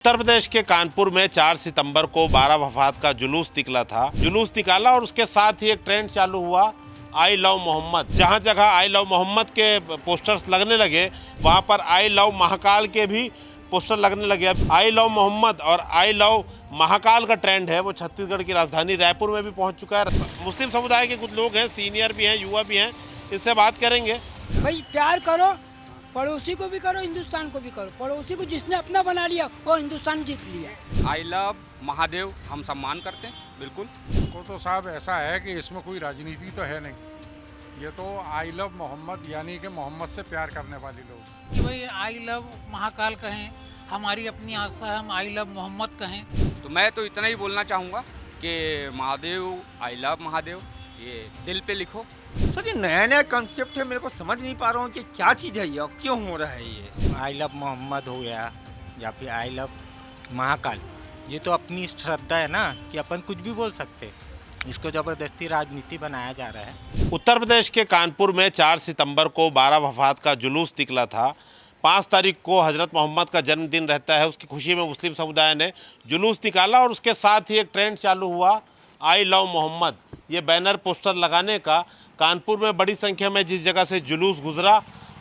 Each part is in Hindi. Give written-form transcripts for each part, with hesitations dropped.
उत्तर प्रदेश के कानपुर में 4 सितंबर को 12 वफात का जुलूस निकला था। जुलूस निकाला और उसके साथ ही एक ट्रेंड चालू हुआ, आई लव मोहम्मद। जहां जगह आई लव मोहम्मद के पोस्टर्स लगने लगे, वहां पर आई लव महाकाल के भी पोस्टर लगने लगे। आई लव मोहम्मद और आई लव महाकाल का ट्रेंड है वो छत्तीसगढ़ की राजधानी रायपुर में भी पहुंच चुका है। मुस्लिम समुदाय के कुछ लोग हैं, सीनियर भी हैं, युवा भी हैं, इससे बात करेंगे। भाई प्यार करो, पड़ोसी को भी करो, हिंदुस्तान को भी करो। पड़ोसी को जिसने अपना बना लिया वो हिंदुस्तान जीत लिया। आई लव महादेव हम सम्मान करते हैं, बिल्कुल। को तो साहब ऐसा है कि इसमें कोई राजनीति तो है नहीं, ये तो आई लव मोहम्मद यानी कि मोहम्मद से प्यार करने वाले लोग। कि भाई आई लव महाकाल कहें, हमारी अपनी आस्था है, हम आई लव मोहम्मद कहें। तो मैं तो इतना ही बोलना चाहूँगा कि महादेव, आई लव महादेव, ये दिल पे लिखो। सर ये नया नया कंसेप्ट है, मेरे को समझ नहीं पा रहा हूँ कि क्या चीज़ है ये और क्यों हो रहा है ये। आई लव मोहम्मद हो गया या फिर आई लव महाकाल, ये तो अपनी श्रद्धा है ना कि अपन कुछ भी बोल सकते, इसको ज़बरदस्ती राजनीति बनाया जा रहा है। उत्तर प्रदेश के कानपुर में 4 सितंबर को 12 वफात का जुलूस निकला था। 5 तारीख को हज़रत मोहम्मद का जन्मदिन रहता है, उसकी खुशी में मुस्लिम समुदाय ने जुलूस निकाला और उसके साथ ही एक ट्रेंड चालू हुआ, आई लव मोहम्मद। ये बैनर पोस्टर लगाने का कानपुर में बड़ी संख्या में जिस जगह से जुलूस गुजरा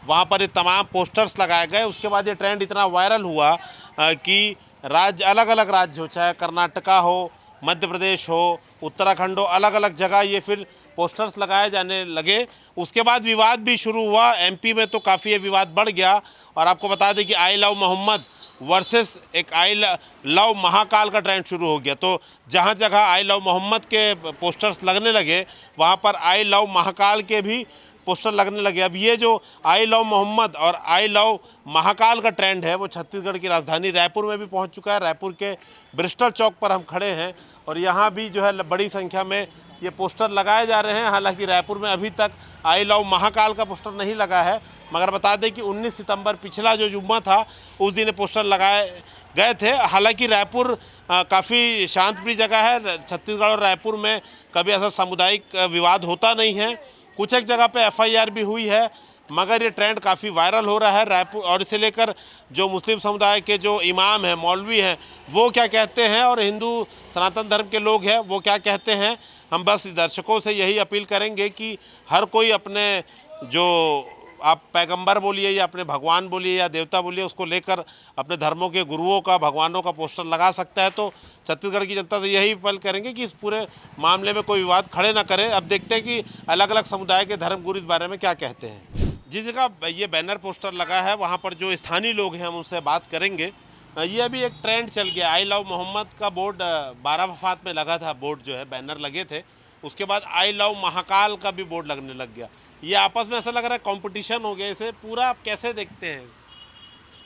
वहाँ पर ये तमाम पोस्टर्स लगाए गए। उसके बाद ये ट्रेंड इतना वायरल हुआ कि राज्य, अलग अलग राज्य हो, चाहे कर्नाटका हो, मध्य प्रदेश हो, उत्तराखंड हो, अलग अलग जगह ये फिर पोस्टर्स लगाए जाने लगे। उसके बाद विवाद भी शुरू हुआ। एमपी में तो काफ़ी ये विवाद बढ़ गया और आपको बता दें कि आई लव मोहम्मद वर्सेस एक आई लव महाकाल का ट्रेंड शुरू हो गया। तो जहाँ जगह आई लव मोहम्मद के पोस्टर्स लगने लगे, वहाँ पर आई लव महाकाल के भी पोस्टर लगने लगे। अब ये जो आई लव मोहम्मद और आई लव महाकाल का ट्रेंड है वो छत्तीसगढ़ की राजधानी रायपुर में भी पहुंच चुका है। रायपुर के ब्रिस्टल चौक पर हम खड़े हैं और यहाँ भी जो है बड़ी संख्या में ये पोस्टर लगाए जा रहे हैं। हालांकि रायपुर में अभी तक आई लव महाकाल का पोस्टर नहीं लगा है, मगर बता दें कि 19 सितंबर पिछला जो जुम्मा था उस दिन पोस्टर लगाए गए थे। हालांकि रायपुर काफ़ी शांतप्रिय जगह है। छत्तीसगढ़ और रायपुर में कभी ऐसा सामुदायिक विवाद होता नहीं है। कुछ एक जगह पे एफआईआर भी हुई है, मगर ये ट्रेंड काफ़ी वायरल हो रहा है रायपुर। और इसे लेकर जो मुस्लिम समुदाय के जो इमाम हैं, मौलवी हैं, वो क्या कहते हैं और हिंदू सनातन धर्म के लोग हैं वो क्या कहते हैं, हम बस दर्शकों से यही अपील करेंगे कि हर कोई अपने, जो आप पैगंबर बोलिए या अपने भगवान बोलिए या देवता बोलिए, उसको लेकर अपने धर्मों के गुरुओं का, भगवानों का पोस्टर लगा सकता है। तो छत्तीसगढ़ की जनता से यही अपील करेंगे कि इस पूरे मामले में कोई विवाद खड़े ना करें। अब देखते हैं कि अलग अलग समुदाय के धर्मगुरु इस बारे में क्या कहते हैं। जिस जगह ये बैनर पोस्टर लगा है वहाँ पर जो स्थानीय लोग हैं हम उनसे बात करेंगे। ये अभी एक ट्रेंड चल गया, आई लव मोहम्मद का बोर्ड 12 वफात में लगा था, बोर्ड जो है बैनर लगे थे। उसके बाद आई लव महाकाल का भी बोर्ड लगने लग गया। ये आपस में ऐसा लग रहा है कंपटीशन हो गया, इसे पूरा आप कैसे देखते हैं?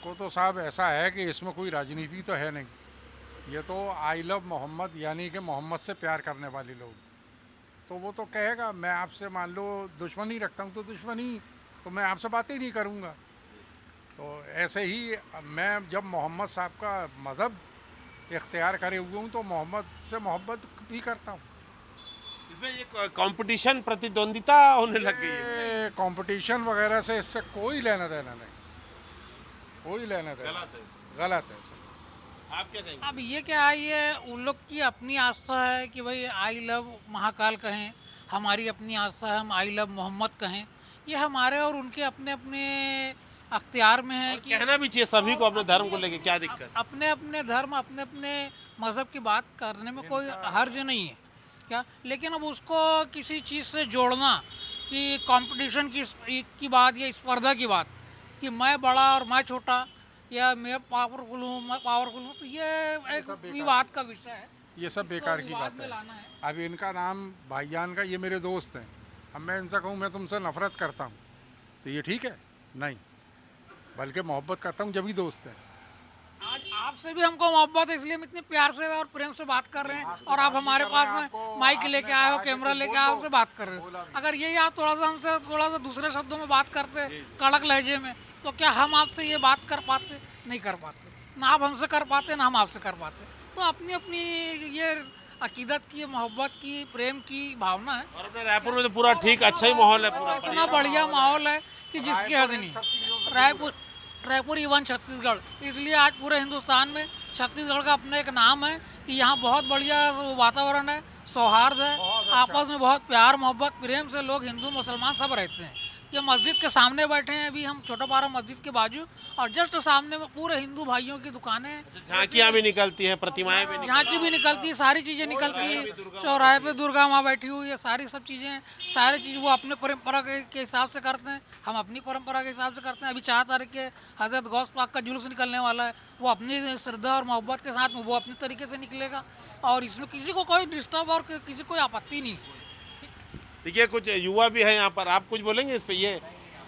को तो साहब ऐसा है कि इसमें कोई राजनीति तो है नहीं, ये तो आई लव मोहम्मद यानी कि मोहम्मद से प्यार करने वाले लोग। तो वो तो कहेगा मैं आपसे मान लो दुश्मनी रखता हूँ तो दुश्मनी, तो मैं आपसे बात ही नहीं करूँगा। तो ऐसे ही मैं जब मोहम्मद साहब का मज़हब इख्तियार करे हुए हूँ तो मोहम्मद से मोहब्बत भी करता हूँ। इसमें ये कंपटीशन, प्रतिद्वंदिता होने लग गई है। कंपटीशन वगैरह से इससे कोई लेना देना नहीं, कोई लेना देना गलत है सर। आप क्या कहेंगे? अब ये क्या है, ये उन लोग की अपनी आस्था है कि भाई आई लव महाकाल कहें, हमारी अपनी आस्था है, हम आई लव मोहम्मद कहें। ये हमारे और उनके अपने अपने अख्तियार में है कि कहना भी चाहिए सभी को अपने धर्म को लेके, क्या दिक्कत? अपने अपने धर्म, अपने अपने मज़हब की बात करने में कोई हर्ज नहीं है क्या। लेकिन अब उसको किसी चीज़ से जोड़ना कि कंपटीशन की बात या स्पर्धा की बात, कि मैं बड़ा और मैं छोटा या मैं पावरफुल हूँ, मैं पावरफुल हूँ, तो ये एक विवाद का विषय है। ये सब बेकार की बात है। अब इनका नाम भाईजान का, ये मेरे दोस्त हैं, अब मैं इनसे कहूँ मैं तुमसे नफरत करता हूँ तो ये ठीक है? नहीं, बल्कि मोहब्बत करता हूँ जब भी दोस्त है। आज आपसे भी हमको मोहब्बत है, इसलिए हम इतने प्यार से और प्रेम से बात कर रहे हैं और आप हमारे पास में माइक लेके आए हो, कैमरा लेके आए हो, आपसे बात कर रहे हो। अगर यही आप थोड़ा सा हमसे थोड़ा सा दूसरे शब्दों में बात करते, कड़क लहजे में, तो क्या हम आपसे ये बात कर पाते? नहीं कर पाते। ना आप हमसे कर पाते, ना हम आपसे कर पाते। तो अपनी अपनी ये अकीदत की, मोहब्बत की, प्रेम की भावना है। और अपने रायपुर में तो पूरा ठीक, अच्छा ही माहौल है, पूरा इतना बढ़िया माहौल है कि जिसकी हद नहीं। रायपुर इवन छत्तीसगढ़, इसलिए आज पूरे हिंदुस्तान में छत्तीसगढ़ का अपना एक नाम है कि यहाँ बहुत बढ़िया वातावरण है, सौहार्द है, आपस में बहुत प्यार मोहब्बत प्रेम से लोग हिंदू मुसलमान सब रहते हैं। ये मस्जिद के सामने बैठे हैं अभी हम, छोटापारा मस्जिद के बाजू, और जस्ट सामने में पूरे हिंदू भाइयों की दुकानें हैं। झांकियाँ भी निकलती हैं, प्रतिमाएं भी झांकी भी निकलती है, सारी चीज़ें निकलती है। चौराहे पे दुर्गा माँ बैठी हुई है, सारी सब चीज़ें हैं। सारी चीज़ वो अपने परंपरा के हिसाब से करते हैं, हम अपनी परंपरा के हिसाब से करते हैं। अभी 4 तारीख के हज़रत गौस पाक का जुलूस निकलने वाला है, वो अपनी श्रद्धा और मोहब्बत के साथ में वो अपने तरीके से निकलेगा, और इसमें किसी को कोई डिस्टर्ब और किसी कोई आपत्ति नहीं है। देखिए कुछ युवा भी है यहाँ पर, आप कुछ बोलेंगे इस पे? ये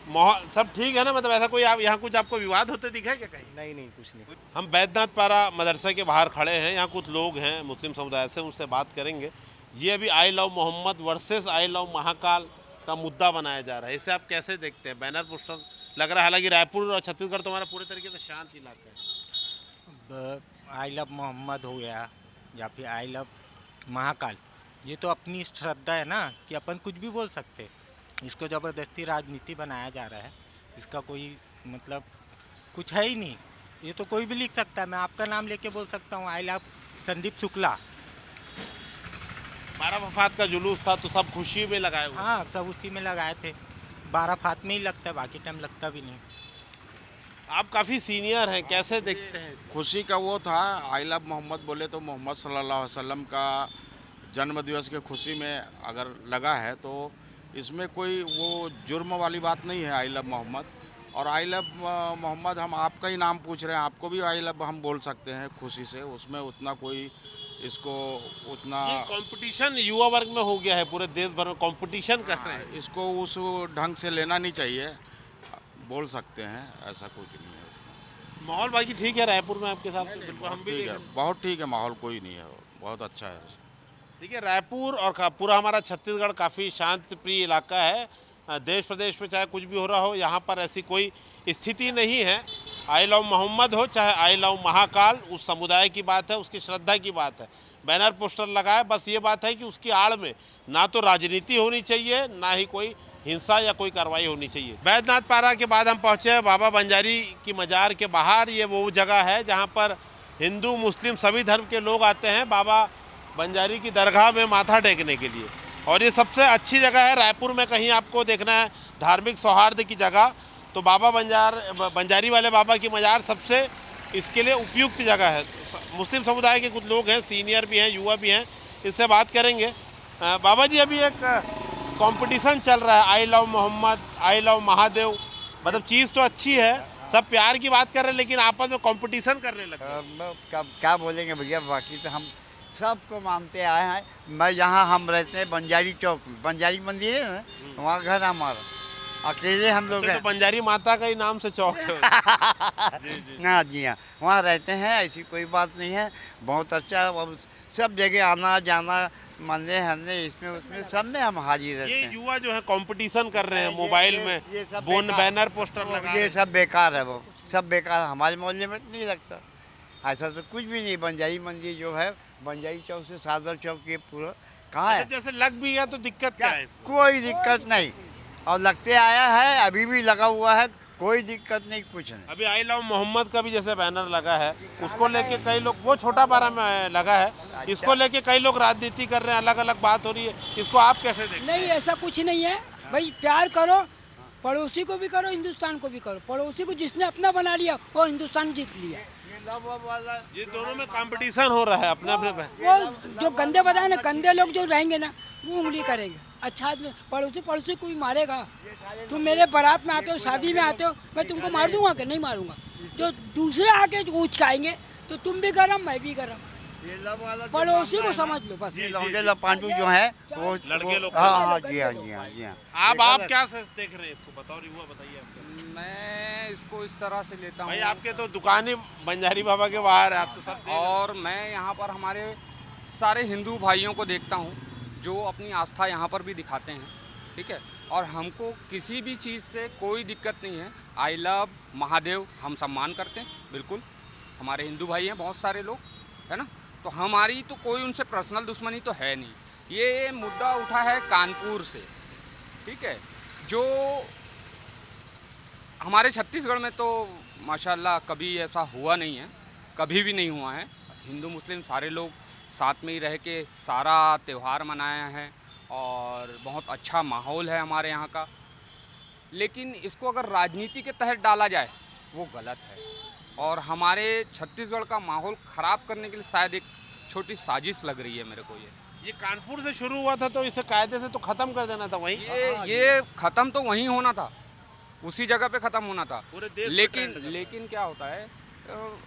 माहौल सब ठीक है ना? मतलब ऐसा कोई आप यहाँ कुछ आपको विवाद होते दिखा है क्या कहीं? नहीं कुछ नहीं। हम बैद्यनाथ पारा मदरसे के बाहर खड़े हैं, यहाँ कुछ लोग हैं मुस्लिम समुदाय से, उनसे बात करेंगे। ये अभी I love Mohammad versus I love Mahakal का मुद्दा बनाया जा रहा है, इसे आप कैसे देखते हैं? बैनर पोस्टर लग रहा है, हालांकि रायपुर और छत्तीसगढ़ तो हमारा पूरे तरीके से शांत इलाका है। आई लव मोहम्मद हो गया या फिर आई लव महाकाल, ये तो अपनी श्रद्धा है ना कि अपन कुछ भी बोल सकते। इसको ज़बरदस्ती राजनीति बनाया जा रहा है, इसका कोई मतलब कुछ है ही नहीं। ये तो कोई भी लिख सकता है, मैं आपका नाम लेके बोल सकता हूँ आई लव संदीप शुक्ला। 12 वफात का जुलूस था तो सब खुशी में लगाए हुए। हाँ, सब उसी में लगाए थे। 12 फात में ही लगता है, बाकी टाइम लगता भी नहीं। आप काफ़ी सीनियर हैं, कैसे देखते हैं? खुशी का वो था, आई लव मोहम्मद बोले तो मोहम्मद सल्लल्लाहु अलैहि वसल्लम का जन्म दिवस के खुशी में अगर लगा है तो इसमें कोई वो जुर्म वाली बात नहीं है। आई लव मोहम्मद और आई लव मोहम्मद, हम आपका ही नाम पूछ रहे हैं, आपको भी आई लव हम बोल सकते हैं खुशी से, उसमें उतना कोई इसको उतना कंपटीशन युवा वर्ग में हो गया है, पूरे देश भर में कंपटीशन कर रहे हैं। इसको उस ढंग से लेना नहीं चाहिए, बोल सकते हैं, ऐसा कुछ नहीं है उसमें। माहौल बाकी ठीक है रायपुर में आपके हिसाब से? बिल्कुल, हम भी ठीक देख है, रहे हैं। बहुत ठीक है, माहौल कोई नहीं है, बहुत अच्छा है। देखिए रायपुर और पूरा हमारा छत्तीसगढ़ काफ़ी शांत प्रिय इलाका है। देश प्रदेश में चाहे कुछ भी हो रहा हो, यहाँ पर ऐसी कोई स्थिति नहीं है। आई लव मोहम्मद हो चाहे आई लव महाकाल, उस समुदाय की बात है, उसकी श्रद्धा की बात है। बैनर पोस्टर लगाए, बस ये बात है कि उसकी आड़ में ना तो राजनीति होनी चाहिए, ना ही कोई हिंसा या कोई कार्रवाई होनी चाहिए। बैद्यनाथ पारा के बाद हम पहुँचे हैं बाबा बंजारी की मजार के बाहर। ये वो जगह है जहाँ पर हिंदू मुस्लिम सभी धर्म के लोग आते हैं बाबा बंजारी की दरगाह में माथा टेकने के लिए, और ये सबसे अच्छी जगह है। रायपुर में कहीं आपको देखना है धार्मिक सौहार्द की जगह तो बाबा बंजारी वाले बाबा की मजार सबसे इसके लिए उपयुक्त जगह है। मुस्लिम समुदाय के कुछ लोग हैं, सीनियर भी हैं, युवा भी हैं, इससे बात करेंगे। बाबा जी, अभी एक कंपटीशन चल रहा है, I love Mohammad, I love Mahadev, मतलब चीज़ तो अच्छी है, सब प्यार की बात कर रहे हैं, लेकिन आपस में कंपटीशन करने लगे। क्या बोलेंगे भैया, बाकी तो हम सबको मानते आए हैं। मैं यहाँ हम रहते हैं बंजारी चौक, बंजारी मंदिर है ना, वहाँ घर हमारा, अकेले हम लोग अच्छा, हैं। तो बंजारी माता का ही नाम से चौक है। हाँ जी हाँ, वहाँ रहते हैं, ऐसी कोई बात नहीं है। बहुत अच्छा, और सब जगह आना जाना, मरने हरने, इसमें उसमें सब में हम हाजिर रहते ये हैं। युवा जो है कंपटीशन कर रहे हैं मोबाइल में, ये सब बोन बेकार- बैनर पोस्टर लगा रहे ये हैं। सब बेकार है, वो सब बेकार है, हमारे मोहल्ले में नहीं लगता। ऐसा तो कुछ भी नहीं। बंजारी मंदिर जो है बंजारी चौक से सादर चौक के पूरा कहाँ है, जैसे लग भी गया तो दिक्कत क्या है इसमें? कोई दिक्कत नहीं, और लगते आया है, अभी भी लगा हुआ है, कोई दिक्कत नहीं, कुछ नहीं। अभी आई लव मोहम्मद का भी जैसे बैनर लगा है, उसको लेके कई लोग, वो छोटा पारा में लगा है, इसको लेके कई लोग राजनीति कर रहे हैं, अलग अलग बात हो रही है, इसको आप कैसे देखते हैं? नहीं, ऐसा कुछ नहीं है भाई। प्यार करो, पड़ोसी को भी करो, हिंदुस्तान को भी करो। पड़ोसी को जिसने अपना बना लिया वो हिंदुस्तान जीत लिया। ये दोनों में कंपटीशन हो रहा है अपने अपने में। वो जो गंदे बताए ना, गंदे लोग जो रहेंगे ना, वो उंगली करेंगे। अच्छा आदमी पड़ोसी कोई मारेगा? तुम मेरे बारात में आते हो, शादी में आते हो, मैं तुमको मार दूंगा कि नहीं मारूंगा? जो दूसरे आके उचकाएंगे तो तुम भी गरम, मैं भी गरम। पड़ोसी को समझ लो बस। ये लौंडे लपांडू जो है वो लड़के लोग। हाँ जी हाँ जी हाँ जी हाँ। आप क्या देख रहे हैं इसको? बताओ युवा, बताइए आप। मैं इसको इस तरह से लेता हूँ भाई आपके तो दुकान ही बंजारी बाबा के बाहर है, आप तो सब और मैं यहाँ पर हमारे सारे हिंदू भाइयों को देखता हूँ जो अपनी आस्था यहाँ पर भी दिखाते हैं, ठीक है, और हमको किसी भी चीज़ से कोई दिक्कत नहीं है। आई लव महादेव हम सम्मान करते हैं, बिल्कुल, हमारे हिंदू भाई हैं बहुत सारे लोग, है ना, तो हमारी तो कोई उनसे पर्सनल दुश्मनी तो है नहीं। ये मुद्दा उठा है कानपुर से, ठीक है, जो हमारे छत्तीसगढ़ में तो माशाल्लाह कभी ऐसा हुआ नहीं है, कभी भी नहीं हुआ है। हिंदू मुस्लिम सारे लोग साथ में ही रह के सारा त्यौहार मनाया है और बहुत अच्छा माहौल है हमारे यहाँ का। लेकिन इसको अगर राजनीति के तहत डाला जाए वो गलत है और हमारे छत्तीसगढ़ का माहौल ख़राब करने के लिए शायद एक छोटी साजिश लग रही है मेरे को। ये कानपुर से शुरू हुआ था तो इसे कायदे से तो ख़त्म कर देना था वहीं। ये ख़त्म तो वहीं होना था, उसी जगह पे ख़त्म होना था। पूरे देश में लेकिन trend लगा। लेकिन क्या होता है,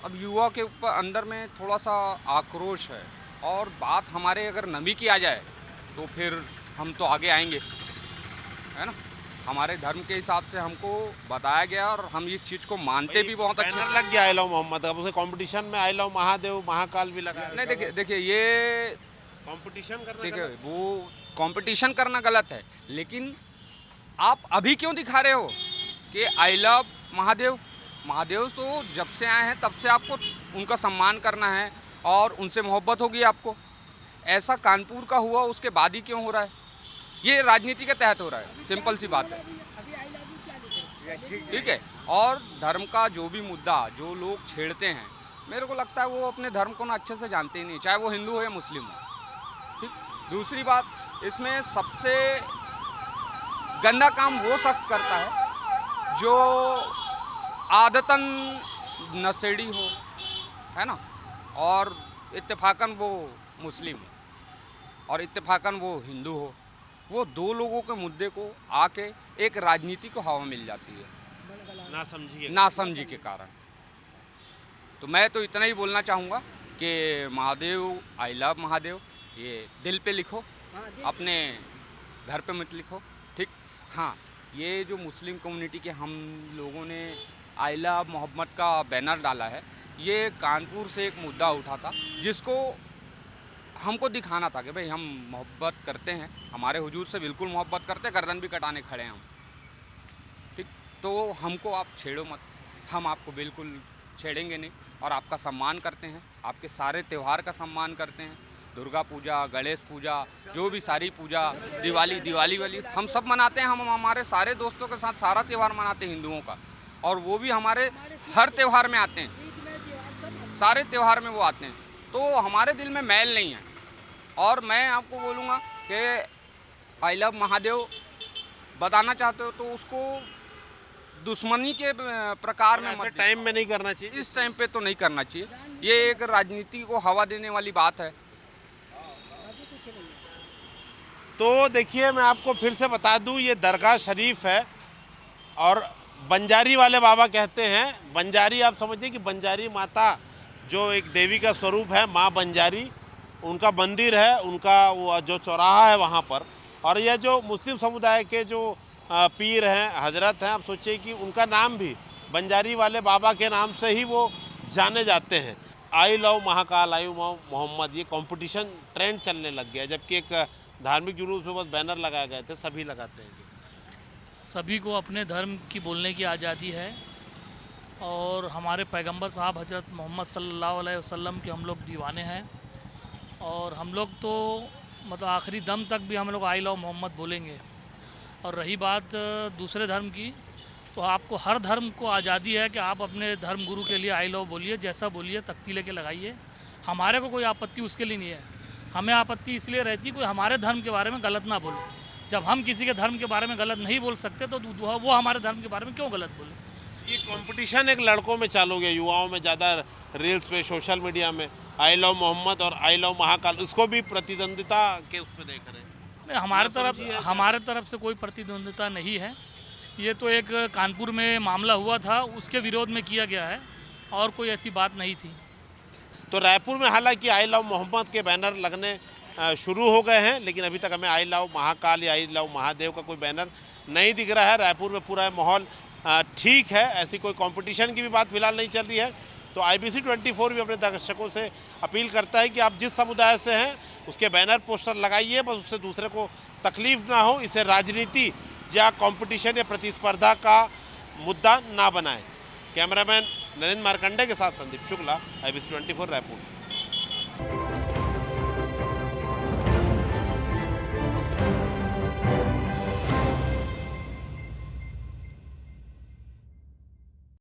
अब युवा के ऊपर अंदर में थोड़ा सा आक्रोश है और बात हमारे अगर नमी की आ जाए तो फिर हम तो आगे आएंगे, है ना। हमारे धर्म के हिसाब से हमको बताया गया और हम इस चीज़ को मानते भी बहुत अच्छे। बैनर लग गया आई लव मोहम्मद, अब उसे कंपटीशन में आई लव महादेव महाकाल भी लगा। नहीं देखिए ये कंपटीशन करना देखिए गलत। वो कंपटीशन करना गलत है, लेकिन आप अभी क्यों दिखा रहे हो कि आई लव महादेव। महादेव तो जब से आए हैं तब से आपको उनका सम्मान करना है और उनसे मोहब्बत होगी आपको। ऐसा कानपुर का हुआ उसके बाद ही क्यों हो रहा है? ये राजनीति के तहत हो रहा है, सिंपल सी बात है, ठीक है। और धर्म का जो भी मुद्दा जो लोग छेड़ते हैं, मेरे को लगता है वो अपने धर्म को ना अच्छे से जानते ही नहीं, चाहे वो हिंदू हो या मुस्लिम हो, ठीक। दूसरी बात, इसमें सबसे गंदा काम वो शख्स करता है जो आदतन नशेड़ी हो, है ना, और इत्तेफाकन वो मुस्लिम हो और इत्तेफाकन वो हिंदू हो। वो दो लोगों के मुद्दे को आके एक राजनीति को हवा मिल जाती है नासमझी के कारण। तो मैं तो इतना ही बोलना चाहूँगा कि महादेव, आई लव महादेव, ये दिल पे लिखो, अपने घर पे मत लिखो, ठीक। हाँ, ये जो मुस्लिम कम्युनिटी के हम लोगों ने आई लव मोहम्मद का बैनर डाला है, ये कानपुर से एक मुद्दा उठा था जिसको हमको दिखाना था कि भाई हम मोहब्बत करते हैं, हमारे हुजूर से बिल्कुल मोहब्बत करते हैं, गर्दन भी कटाने खड़े हैं हम, ठीक। तो हमको आप छेड़ो मत, हम आपको बिल्कुल छेड़ेंगे नहीं और आपका सम्मान करते हैं, आपके सारे त्यौहार का सम्मान करते हैं। दुर्गा पूजा, गणेश पूजा, जो भी सारी पूजा, दिवाली वाली हम सब मनाते हैं। हम हमारे सारे दोस्तों के साथ सारा त्यौहार मनाते हैं हिंदुओं का, और वो भी हमारे हर त्यौहार में आते हैं, सारे त्यौहार में वो आते हैं। तो हमारे दिल में मैल नहीं है। और मैं आपको बोलूँगा कि आई लव महादेव बताना चाहते हो तो उसको दुश्मनी के प्रकार में मत टाइम में नहीं करना चाहिए, इस टाइम पे तो नहीं करना चाहिए। ये एक राजनीति को हवा देने वाली बात है। तो देखिए मैं आपको फिर से बता दूं, ये दरगाह शरीफ है और बंजारी वाले बाबा कहते हैं, बंजारी आप समझिए कि बंजारी माता जो एक देवी का स्वरूप है, माँ बंजारी, उनका मंदिर है, उनका वो जो चौराहा है वहाँ पर। और यह जो मुस्लिम समुदाय के जो पीर हैं, हजरत हैं, आप सोचिए कि उनका नाम भी बंजारी वाले बाबा के नाम से ही वो जाने जाते हैं। I love Mahakal, I love Mohammad, ये कंपटीशन ट्रेंड चलने लग गया, जबकि एक धार्मिक जुलूस में बस बैनर लगाए गए थे, सभी लगाते हैं। सभी को अपने धर्म की बोलने की आज़ादी है और हमारे पैगंबर साहब हजरत मोहम्मद सल्लल्लाहु अलैहि वसल्लम के हम लोग दीवाने हैं और हम लोग तो मतलब आखिरी दम तक भी हम लोग आई लव मोहम्मद बोलेंगे। और रही बात दूसरे धर्म की, तो आपको हर धर्म को आज़ादी है कि आप अपने धर्म गुरु के लिए आई लव बोलिए, जैसा बोलिए, तख्ती लेके लगाइए, हमारे को कोई आपत्ति उसके लिए नहीं है। हमें आपत्ति इसलिए रहती कोई हमारे धर्म के बारे में गलत ना बोले। जब हम किसी के धर्म के बारे में गलत नहीं बोल सकते तो वो हमारे धर्म के बारे में क्यों गलत बोले। ये कंपटीशन एक लड़कों में चालू गया, युवाओं में ज़्यादा, रील्स पे, सोशल मीडिया में आई लव मोहम्मद और आई लव महाकाल, इसको भी प्रतिद्वंदिता के उस पर देख रहे हैं। नहीं, हमारे तरफ से कोई प्रतिद्वंदिता नहीं है। ये तो एक कानपुर में मामला हुआ था, उसके विरोध में किया गया है और कोई ऐसी बात नहीं थी। तो रायपुर में हालांकि आई लव मोहम्मद के बैनर लगने शुरू हो गए हैं, लेकिन अभी तक हमें आई लव महाकाल या आई लव महादेव का कोई बैनर नहीं दिख रहा है। रायपुर में पूरा माहौल ठीक है, ऐसी कोई कंपटीशन की भी बात फिलहाल नहीं चल रही है। तो IBC 24 भी अपने दर्शकों से अपील करता है कि आप जिस समुदाय से हैं उसके बैनर पोस्टर लगाइए, बस उससे दूसरे को तकलीफ ना हो, इसे राजनीति या कंपटीशन या प्रतिस्पर्धा का मुद्दा ना बनाएं। कैमरामैन नरेंद्र मार्कंडे के साथ संदीप शुक्ला, IBC 24 रायपुर।